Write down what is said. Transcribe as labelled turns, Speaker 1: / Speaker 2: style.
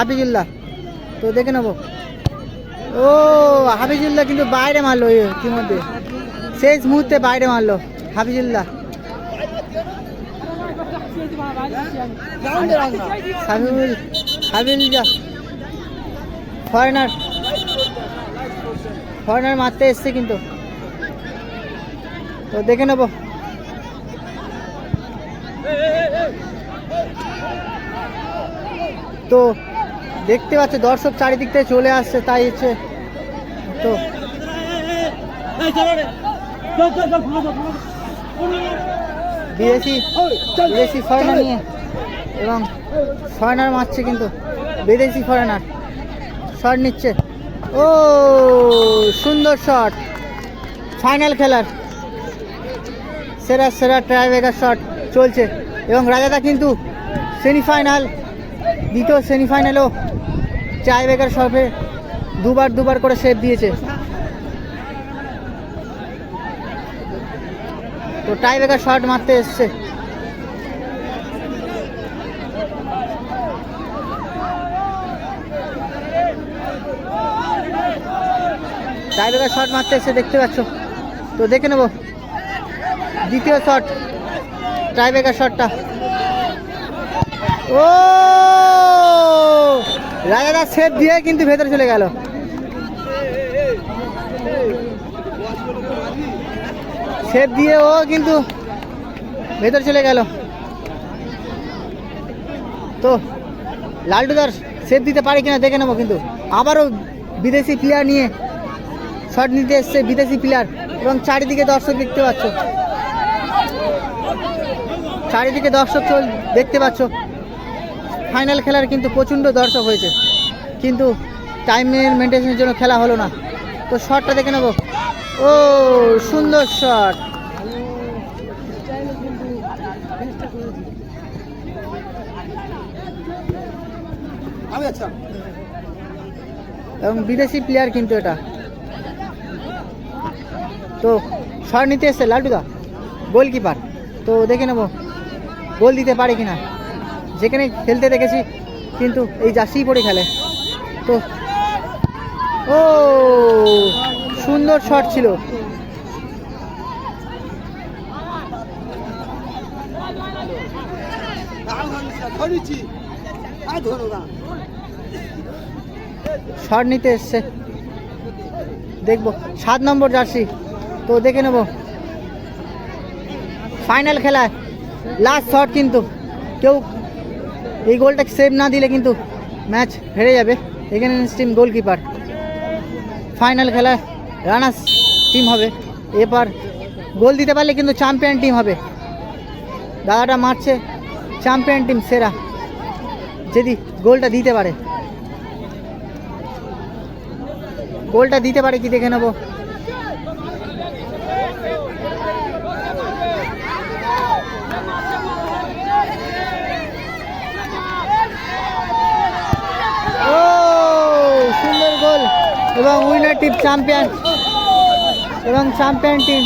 Speaker 1: হাফিজুল্লাহ। তো দেখে নেবো। ও হাফিজুল্লাহ কিন্তু বাইরে মারলো ইতিমধ্যে, শেষ মুহূর্তে বাইরে মারলো হাফিজুল্লাহ। হাফিজুল্লাহ ফরেনার মারতে এসছে কিন্তু। তো দেখে নেবো। তো দেখতে পাচ্ছ দর্শক চারিদিক থেকে চলে আসছে, তাই হচ্ছে তো বিদেশি ফরেনার নিয়ে এবং ফরেনার মারছে কিন্তু, বিদেশি ফরেনার শট নিচ্ছে। ও সুন্দর শট, ফাইনাল খেলার সেরা সেরা ট্রাইব্রেকার শট চলছে এবং রাজাদা কিন্তু সেমিফাইনাল, দ্বিতীয় সেমিফাইনালও ট্রাইব্রেকার শটে দুবার করে সেভ দিয়েছে। তো টাইব্রেকার শট মারতে এসছে। টাইব্রেকার শট মারতে এসছে দেখতে পাচ্ছ। তো দেখে নেব দ্বিতীয় শট, টাইব্রেকার শটটা। ও রাজাদা সেভ দিয়ে কিন্তু ভেতরে চলে গেল। সেভ দিয়ে ও কিন্তু ভেতর চলে গেল। তো লালটুদার সেভ দিতে পারে কিনা দেখে নেবো। কিন্তু আবারও বিদেশি প্লেয়ার নিয়ে শট নিতে এসছে, বিদেশি প্লেয়ার, এবং চারিদিকে দর্শক দেখতে পাচ্ছ, চারিদিকে দর্শক দেখতে পাচ্ছ। ফাইনাল খেলার কিন্তু প্রচণ্ড দর্শক হয়েছে, কিন্তু টাইমের মেনটেন্সের জন্য খেলা হলো না। তো শটটা দেখে নেবো। ও সুন্দর শট, এবং বিদেশি প্লেয়ার কিন্তু এটা। তো শট নিতে এসছে লালটুদা, গোলকিপার। তো দেখে নেবো গোল দিতে পারে কিনা। যেখানে খেলতে দেখেছি কিন্তু এই জার্সি পরে খেলে। তো ও সুন্দর শট ছিল। শট নিতে এসছে, দেখবো 7 নম্বর জার্সি। তো দেখে নেব ফাইনাল খেলায় লাস্ট শট, কিন্তু কেউ এই গোলটা সেভ না দিলে কিন্তু ম্যাচ হেরে যাবে। এখানে টিম গোলকিপার, ফাইনাল খেলায় রানার্স টিম হবে। এবার গোল দিতে পারলে কিন্তু চ্যাম্পিয়ন টিম হবে। দাদাটা মারছে চ্যাম্পিয়ন টিম সেরা, যদি গোলটা দিতে পারে। গোলটা দিতে পারে কি দেখে নেবো। ও সুন্দর গোল, এবং উইনার টিম চ্যাম্পিয়ন, এবং চ্যাম্পিয়ন টিম